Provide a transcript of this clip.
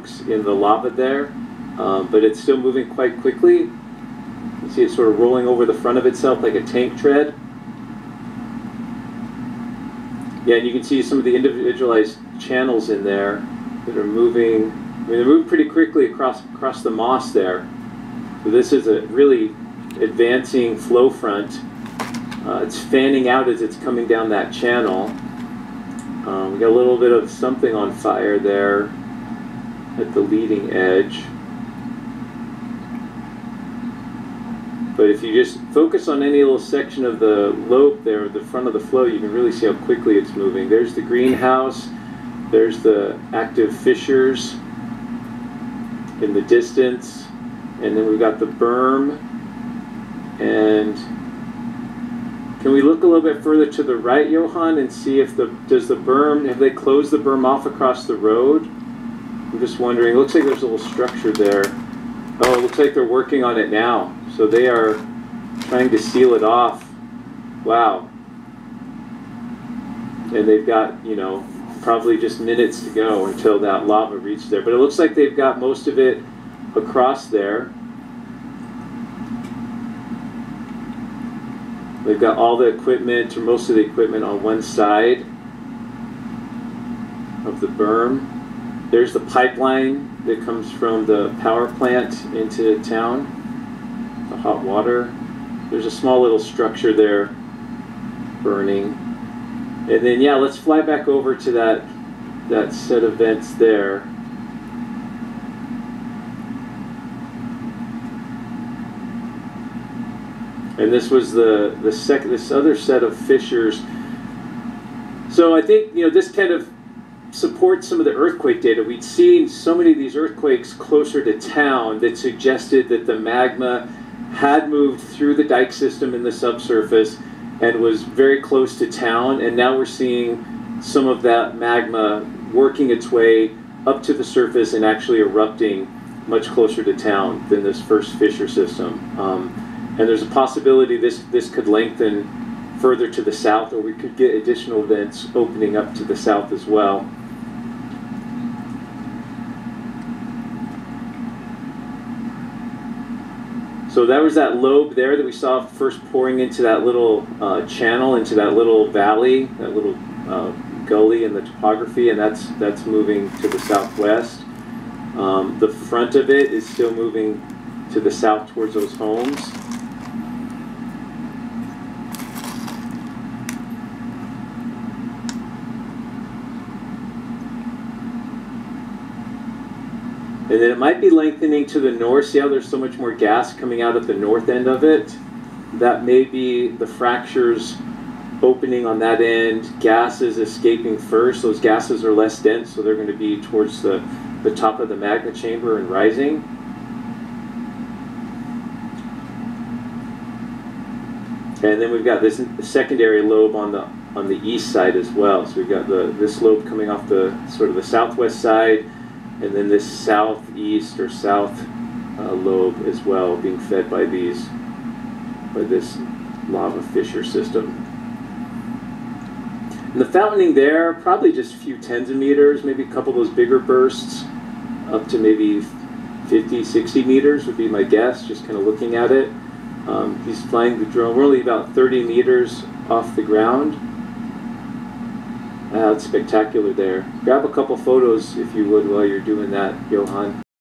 chunks in the lava there, but it's still moving quite quickly. You see it sort of rolling over the front of itself like a tank tread. Yeah, and you can see some of the individualized channels in there that are moving. I mean, they're moving pretty quickly across the moss there. So this is a really advancing flow front. It's fanning out as it's coming down that channel. We got a little bit of something on fire there at the leading edge. But if you just focus on any little section of the lobe there, the front of the flow, you can really see how quickly it's moving. There's the greenhouse, there's the active fissures in the distance, and then we've got the berm. And can we look a little bit further to the right, Johan, and see if does the berm, have they closed the berm off across the road? I'm just wondering, it looks like there's a little structure there. Oh, it looks like they're working on it now. So they are trying to seal it off. Wow. And they've got, you know, probably just minutes to go until that lava reaches there. But it looks like they've got most of it across there. They've got all the equipment, or most of the equipment, on one side of the berm. There's the pipeline that comes from the power plant into town, the hot water. There's a small little structure there burning. And then, yeah, let's fly back over to that set of vents there. And this was this other set of fissures. So I think, you know, this kind of supports some of the earthquake data. We'd seen so many of these earthquakes closer to town that suggested that the magma had moved through the dike system in the subsurface and was very close to town. And now we're seeing some of that magma working its way up to the surface and actually erupting much closer to town than this first fissure system. And there's a possibility this could lengthen further to the south, or we could get additional vents opening up to the south as well. So that was that lobe there that we saw first pouring into that little channel, into that little valley, that little gully in the topography, and that's moving to the southwest. The front of it is still moving to the south towards those homes. And then it might be lengthening to the north. See how there's so much more gas coming out at the north end of it? That may be the fractures opening on that end. Gases escaping first. Those gases are less dense, so they're going to be towards the top of the magma chamber and rising. And then we've got this secondary lobe on the east side as well. So we've got this lobe coming off the sort of the southwest side, and then this southeast or south lobe as well, being fed by this lava fissure system. And the fountaining there, probably just a few tens of meters, maybe a couple of those bigger bursts, up to maybe 50, 60 meters would be my guess, just kind of looking at it. He's flying the drone. We're only about 30 meters off the ground. It's spectacular there. Grab a couple photos if you would while you're doing that, Johan.